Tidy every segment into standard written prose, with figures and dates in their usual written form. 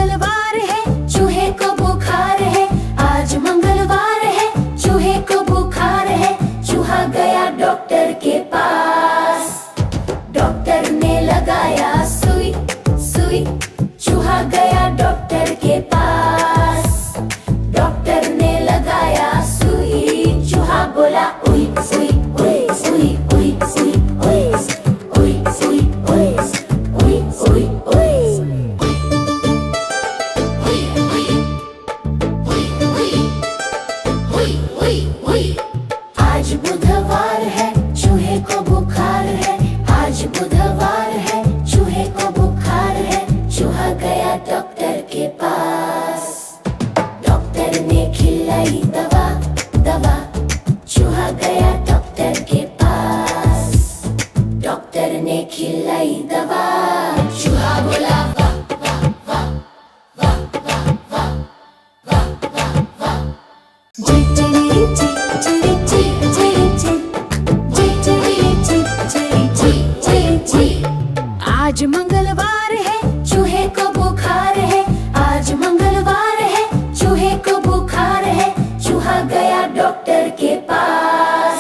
मंगलवार है, चूहे को बुखार है। आज मंगलवार है, चूहे को बुखार है। चूहा गया डॉक्टर के पास, डॉक्टर ने लगाया सुई सुई। चूहा गया डॉक्टर के पास, डॉक्टर ने लगाया सुई। चूहा बोला उई सुई उई सुई उई सुई उई उई सुई उई उई उई उई। आज बुधवार है, चूहे को बुखार है। आज बुधवार है, चूहे को बुखार है। चूहा गया डॉक्टर के पास, डॉक्टर ने खिलाई दवा दवा। चूहा गया डॉक्टर के पास, डॉक्टर ने खिलाई दवा। चूहा बोला वाह वाह वाह वाह वाह वाह वाह वाह वाह। जी जी जी जी जी जी जी जी जी जी जी। आज मंगलवार है, चूहे को बुखार है। आज मंगलवार है, चूहे को बुखार है। चूहा गया डॉक्टर के पास,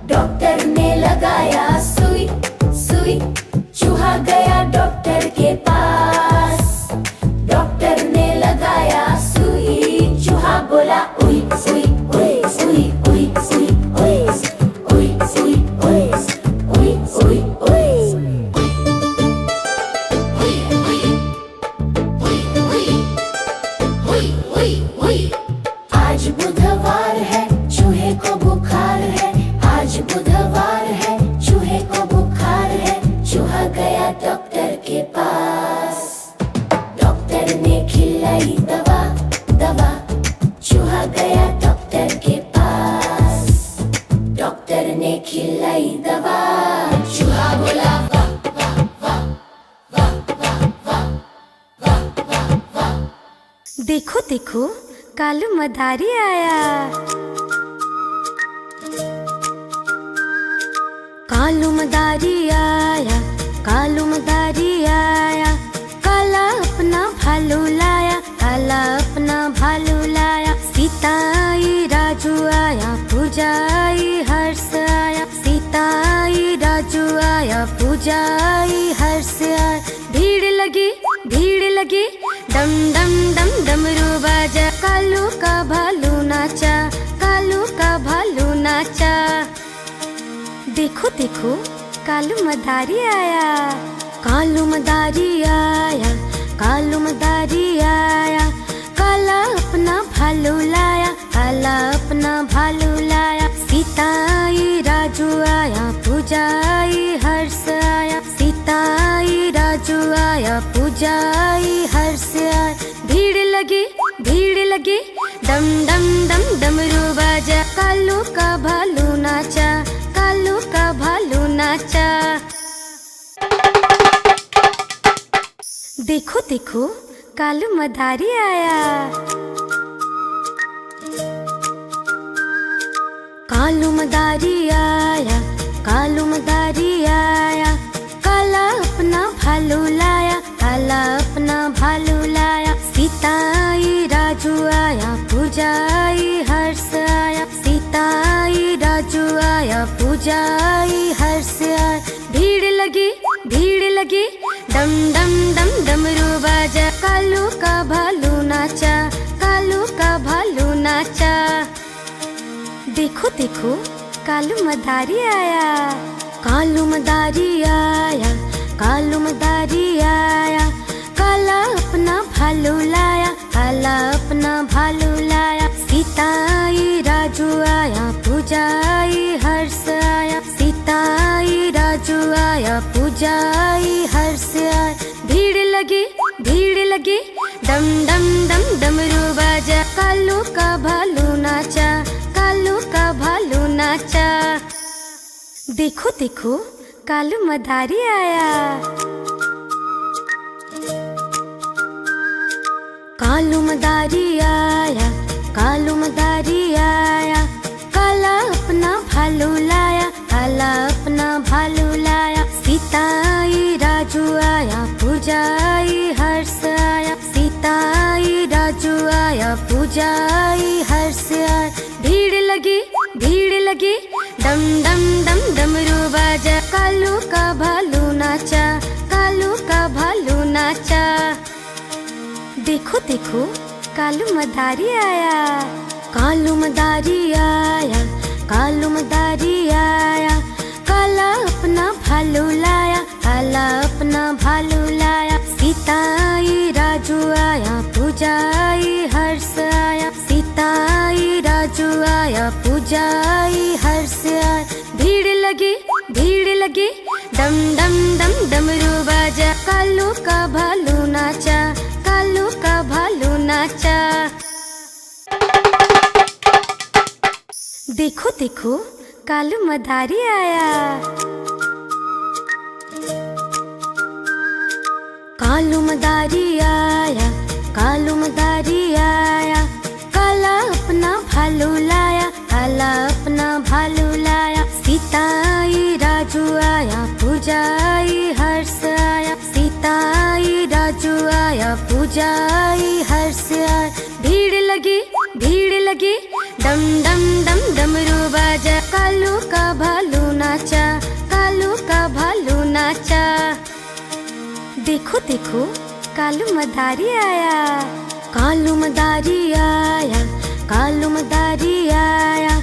डॉक्टर ने लगाया सुई सुई। चूहा गया डॉक्टर के पास, डॉक्टर ने लगाया सुई। चूहा बोला उई सुई उई सुई उई सुई उई उई सुई उई उई उई उई। आज बुधवार है, चूहे को बुखार है। आज बुधवार है, चूहे को बुखार है। चूहा गया डॉक्टर के पास, डॉक्टर ने खिलाई दवा दवा। चूहा गया डॉक्टर के पास, डॉक्टर ने खिलाई दवा। चूहा बोला वाह वाह वाह वाह वाह वाह वाह वाह वाह। देखो देखो, कालू मदारी आया। कालू मदारी आया, कालू मदारी आया। काला अपना भालू लाया, काला अपना भालू लाया। सीता आई राजू आया, पूजा आई हर्ष आया। सीता आई राजू आया, पूजा आई हर्ष आया। भीड़ लगी डम डम डम डमरू बाजा। कालू का भालू नाचा, कालू का भालू नाचा। देखो देखो, कालू मदारी आया। कालू मदारी आया, कालू मदारी आया। काला अपना भालू लाया, काला अपना भालू लाया। सीता आई राजू आया, पूजा आई हर्ष आया। सीता आई राजू आया, पूजा आई हर्ष आया। भीड़ लगी डम डम डम डमरू बाजा। कालू का भालू नाचा, कालू का भालू नाचा। देखो देखो, कालू मदारी आया। कालू मदारी आया, कालू मदारी आया। काला अपना भालू लाया, काला अपना भालू लाया। सीता आई राजू आया, पूजा आई हर्ष आया। सीता आई राजू आया, पूजा आई हर्ष आया। भीड़ लगी डम डम डम डमरू बाजा। कालू का भालू नाचा, कालू का भालू नाचा। देखो देखो, कालू मदारी आया। कालू मदारी आया, कालू मदारी आया। काला अपना भालू लाया, काला अपना भालू लाया। सीता आई राजू आया, पूजा आई हर्ष आया। सीता आई राजू आया, पूजा आई हर्ष आया। भीड़ लगी डम डम डम डमरू बाजा। कालू का भालू नाचा, कालू का भालू नाचा। देखो देखो, कालू मदारी आया। कालू मदारी आया, कालू मदारी आया। काला अपना भालू लाया, काला अपना भालू लाया। सीता आई राजू आया, पूजा आई हर्ष आया। सीता आया, पूजा आई, हर्ष आया। भीड़ लगी, डम डम डम डमरू बाजा। कालू का भालू नाचा, कालू का भालू नाचा। देखो देखो कालू मदारी आया, कालू मदारी आया, कालू मदारी आया। काला अपना भालू लाया, काला अपना भालू लाया। सीता आई, राजू आया, पूजा आई, हर्ष आया। सीता आई, राजू आया, पूजा आई, हर्ष आया। भीड़ लगी, डम डम डम डमरू बाजा। कालू का भालू नाचा, कालू का भालू नाचा। देखो देखो कालू मदारी आया, कालू मदारी आया, कालू मदारी आया। काला अपना भालू लाया, काला अपना भालू लाया। सीता आई, राजू आया, पूजा आई, हर्ष आया। सीता आई, राजू आया, पूजा आई, हर्ष आया। भीड़ लगी, डम डम डम डमरू बाजा। कालू का भालू नाचा, कालू का भालू नाचा। देखो देखो कालू मदारी आया, कालू मदारी आया, कालू मदारी आया।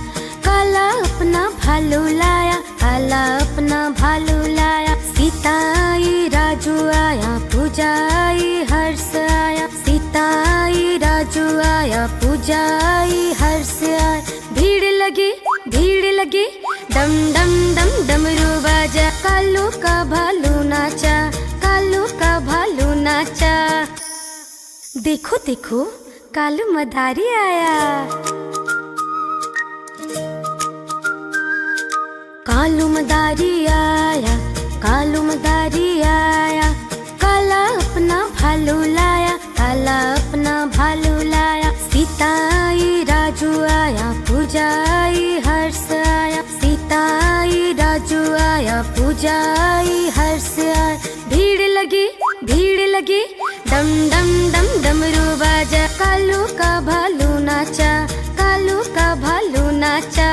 काला अपना भालू लाया, काला अपना भालू लाया। सीता आई, राजू आया, पूजा आई, हर्ष आया। सीता आई, राजू आया, पूजा आई, हर्ष आया। भीड़ लगी, डम डम डम डमरू बाजा। कालू का भालू नाचा, कालू का भालू नाचा। देखो देखो कालू मदारी आया, कालू मदारी आया, कालू मदारी आया। काला अपना भालू लाया, काला अपना भालू लाया। सीता आई, राजू आया, पूजा आई, हर्ष आया। सीता आई, राजू आया, पूजा आई, हर्ष आया। भीड़ लगी, डम डम डम डमरू बाजा। कालू का भालू नाचा, कालू का भालू नाचा।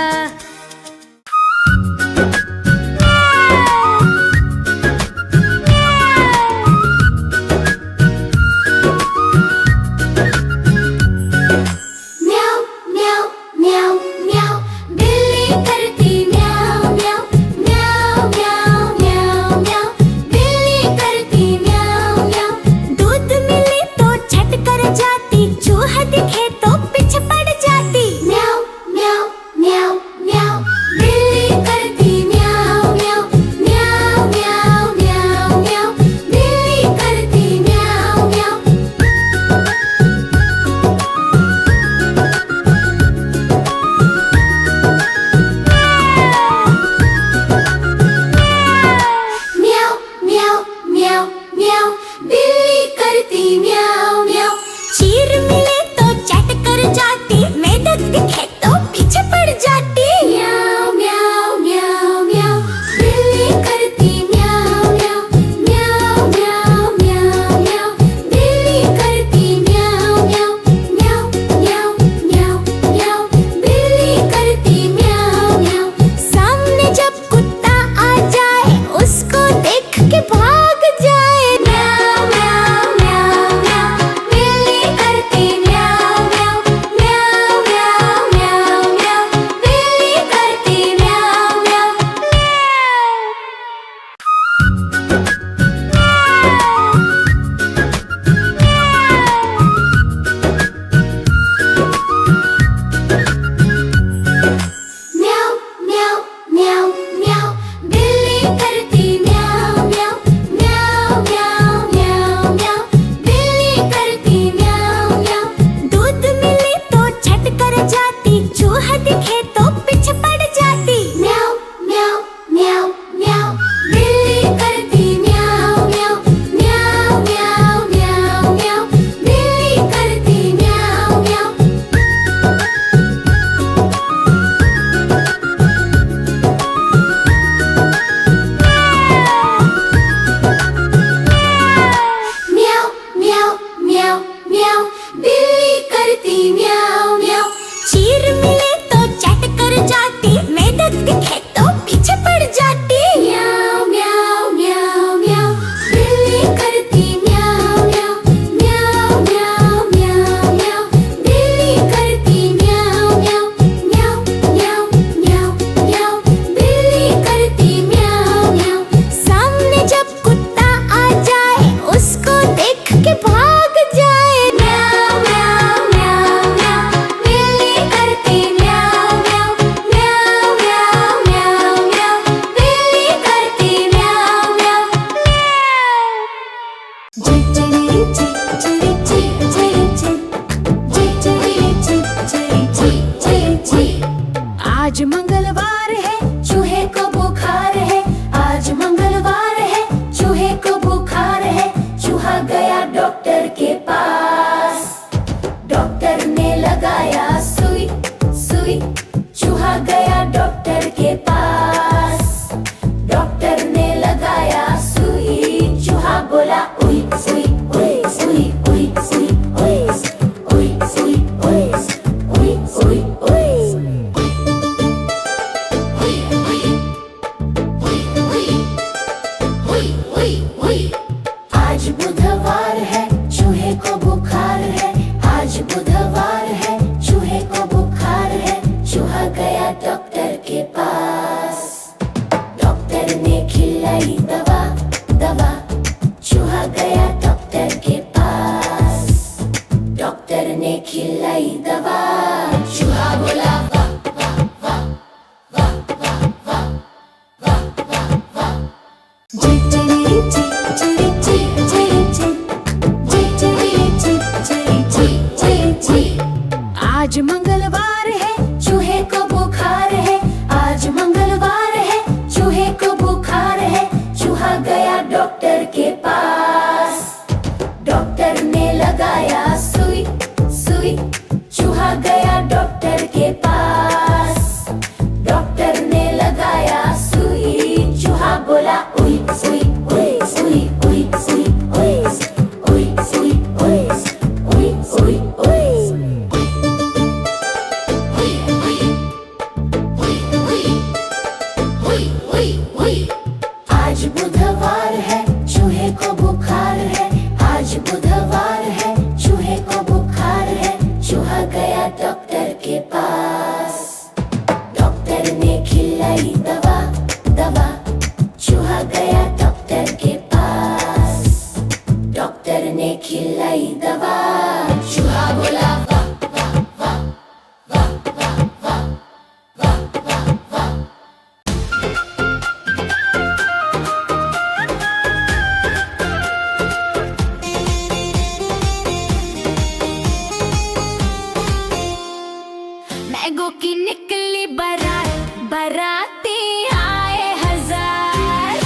दिखे तो पीछे पड़ जाती। म्याऊ म्याऊ म्याऊ म्याऊ, बिल्ली करती म्याऊ म्याऊ म्याऊ म्याऊ म्याऊ म्याऊ, बिल्ली करती म्याऊ म्याऊ। म्याऊ म्याऊ म्याऊ म्याऊ, बिल्ली करती म्याऊ म्याऊ। चीर मिले तो चट कर जाती, मेढक दिखे तो पीछे पड़ जाती। म्याऊ म्याऊ म्याऊ म्याऊ, बिल्ली करती म्याऊ म्याऊ म्याऊ म्याऊ म्याऊ म्याऊ, बिल्ली करती म्याऊ म्याऊ म्याऊ म्याऊ म्याऊ म्याऊ, बिल्ली करती म्याऊ म्याऊ। सामने जब कुत्ता आ जाए, उसको देख के भाग जाए। म्याऊ म्याऊ म्याऊ म्याऊ, बिल्ली करती म्याऊ म्याऊ म्याऊ म्याऊ म्याऊ म्याऊ, बिल्ली करती म्याऊ म्याऊ। म्याऊ म्याऊ म्याऊ म्याऊ, बिल्ली करती म्याऊ म्याऊ म्याऊ म्याऊ म्याऊ म्याऊ, बिल्ली करती म्याऊ म्याऊ। दूध मिले तो छट कर जाती, चूहा दिखे तो पीछे पड़ जाती। म्याऊ म्याऊ म्याऊ म्याऊ, बिल्ली करती म्याऊ म्याऊ म्याऊ म्याऊ म्याऊ म्याऊ, बिल्ली करती म्याऊ म्याऊ। म्याऊ म्याऊ म्याऊ म्याऊ, बिल्ली करती डॉक्टर ने खिलाई दवा। चूहा बोला वाह वाह वाह वाह वाह वाह वाह वाह वाह। जी जी जी जी जी जी जी जी जी जी जी जी। आज मंगलवार है, चूहे को बुखार है। आज मंगलवार है, चूहे को बुखार है। चूहा गया डॉक्टर के पास। डॉक्टर ने लगाया सुई सुई। चूहा गया डॉक्टर के पास। डॉक्टर ने लगाया सुई। चूहा बोला उई सुई उई सुई उई सुई उई उई सुई उई उई उई उई। आज बुधवार है, चूहे को बुखार है। आज बुधवार है, चूहे को बुखार है। चूहा गया डॉक्टर के पास। डॉक्टर ने खिलाई दवा दवा। चूहा गया डॉक्टर के पास। डॉक्टर ने खिलाई दवा। चूहा बोला वाह वाह वाह वाह वाह वाह वाह वाह वाह। मैंगो की निकली बारात, बाराती आए हजार।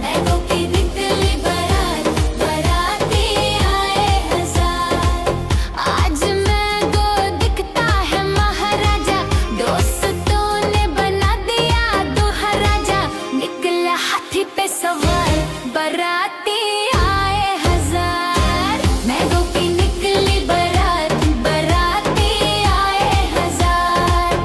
मैंगो की निकली बारात, बाराती आए हजार। आज मैंगो दिखता है महाराजा। दोस्तों ने बना दिया दूल्हा राजा। निकला हाथी पे सवार, बाराती आए हजार। मैंगो की निकली बारात, बाराती आए हजार।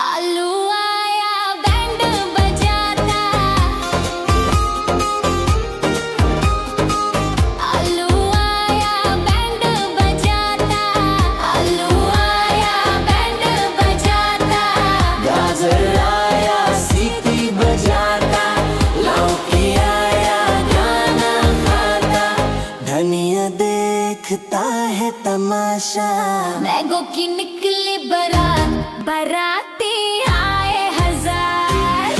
आलू आया बैंड बजाता। आलू आया बैंड बजाता। आलू आया बैंड बजाता। गाजर आया सीटी बजाता। लौकी आया गाना गाता। धनिया देखता है तमाशा। मैंगो की निकली बारात, बाराती आए हजार।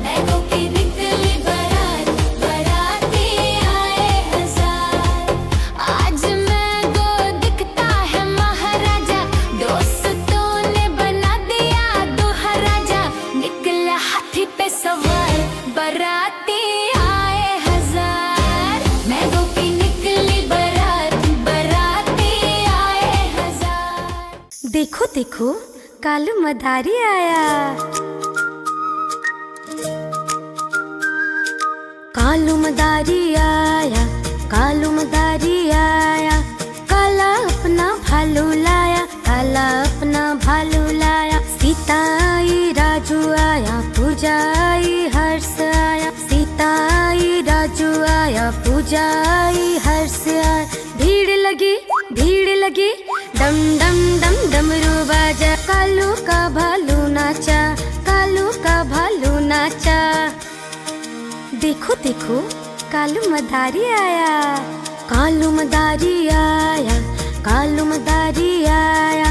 मैंगो की निकली बारात, बाराती आए हजार। आज मैंगो दिखता है महाराजा। दोस्तों ने बना दिया दूल्हा राजा। निकला हाथी पे सवार, बाराती आए हजार। मैंगो की निकली बारात, बाराती आए हजार। देखो देखो कालू मदारी आया। कालू मदारी आया, कालू मदारी आया। काला अपना भालू लाया, काला अपना भालू लाया। सीता आई राजू आया, पूजा आई हर्ष आया। सीता आई राजू आया, पूजा आई हर्ष आया। भीड़ लगी डम डम डम डमरू बाजा। कालू का भालू नाचा, कालू का भालू नाचा। देखो देखो कालू मदारी आया। कालू मदारी आया, कालू मदारी आया।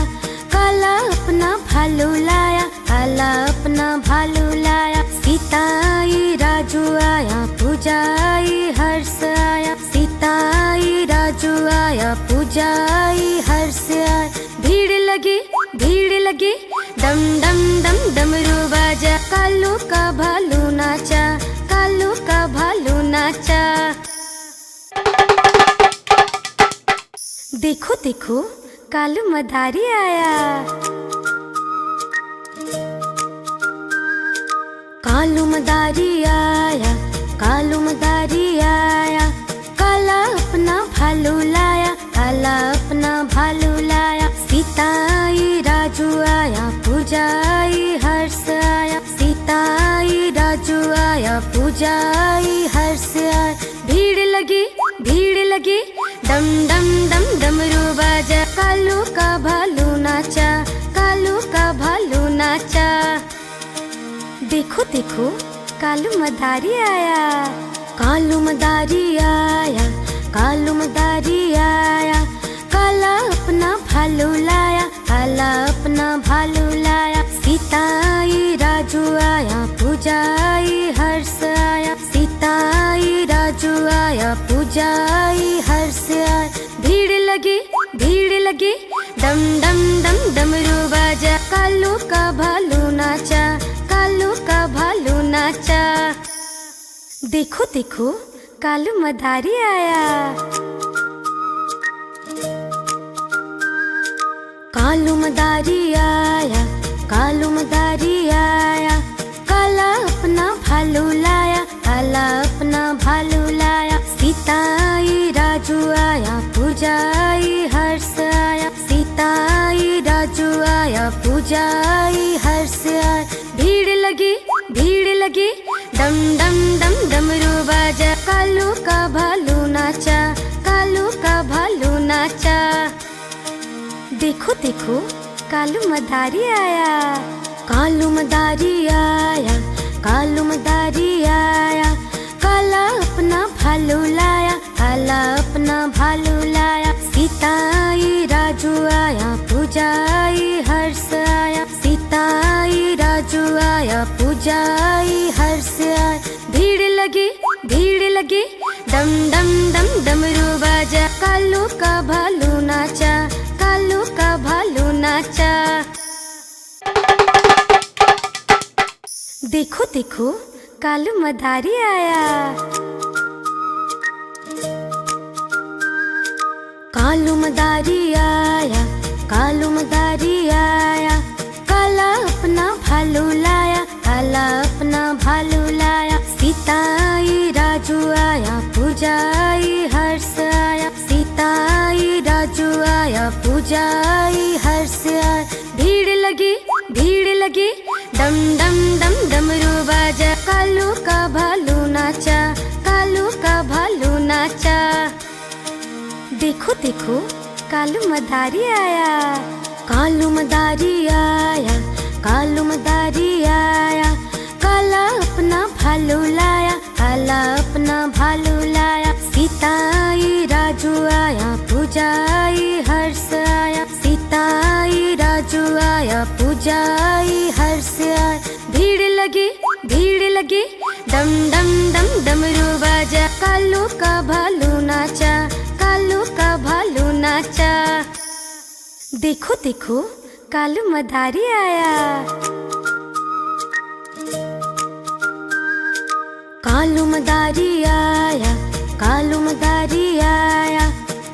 काला अपना भालू लाया, काला अपना भालू लाया। सीता आई राजू आया, पूजा आई हर्ष आया। सीता आई राजू आया, पूजा आई हर्ष आया। भीड़ लगी डम डम डम डमरू बाजा। कालू का भालू नाचा, कालू का भालू नाचा। देखो देखो कालू मदारी आया। कालू मदारी आया, कालू मदारी आया। काला अपना भालू लाया, काला अपना भालू लाया। सीता आई राजू आया, पूजा आई हर्ष पूजा आई हर्ष आए। भीड़ लगी डम डम डम डमरू बाजा। कालू का भालू नाचा, कालू का भालू नाचा। देखो देखो कालू मदारी आया, कालू मदारी आया, कालू मदारी आया। काला अपना भालू लाया, काला अपना भालू लाया। सीता आई राजू आया, पूजा आई हर्ष आया। सीता आई राजू आया, पूजा आई हर्ष आया। भीड़ लगी डम डम डम डमरू बाजा। कालू का भालू नाचा, कालू का भालू नाचा। देखो देखो कालू मदारी आया, कालू मदारी आया, कालू मदारी आया। काला अपना भालू लाया, काला अपना भालू लाया। सीता आई राजू आया, पूजा आई हर्ष आया। सीता आई राजू आया, पूजा आई हर्ष आया। भीड़ लगी डम डम डम डमरू बाजा। कालू का भालू नाचा, कालू का भालू नाचा। देखो देखो कालू मदारी आया, कालू मदारी आया, कालू मदारी आया। काला अपना भालू लाया, काला अपना भालू लाया। सीता आई राजू आया, पूजा आई हर्ष आया। सीता आई राजू आया, पूजा आई हर्ष आया। भीड़ लगी डम डम डम डमरू बाजा। कालू का भालू नाचा, कालू का भालू नाचा। देखो देखो कालू मदारी आया, कालू मदारी आया, कालू मदारी आया। काला अपना भालू लाया, काला अपना भालू लाया। सीता आई राजू आया, पूजा आई हर्ष आया। सीता आई राजू आया, पूजा आई हर्ष आया। भीड़ लगी डम डम डम डमरू बाजा। कालू का भालू नाचा, कालू का भालू नाचा। देखो देखो कालू मदारी आया, कालू मदारी आया, कालू मदारी आया। काला अपना भालू लाया, काला अपना भालू लाया। सीता आई राजू आया, पूजा आई हर्ष आया। सीता आई राजू आया, पूजा आई हर्ष आया। भीड़ लगी डम डम डम डमरू बाजा। कालू का भालू नाचा, कालू का भालू नाचा। देखो देखो कालू मदारी आया, कालू मदारी आया, कालू मदारी आया।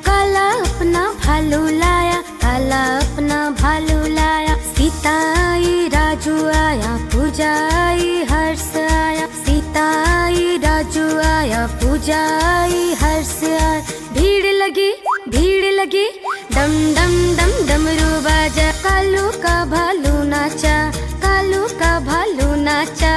काला अपना भालू लाया, काला अपना भालू लाया। सीता आई राजू आया, पूजा आई हर्ष आया। सीता आई राजू आया, पूजा आई हर्ष आया। भीड़ लगी डम डम डम डमरू बाजा। कालू का भालू नाचा, कालू का भालू नाचा।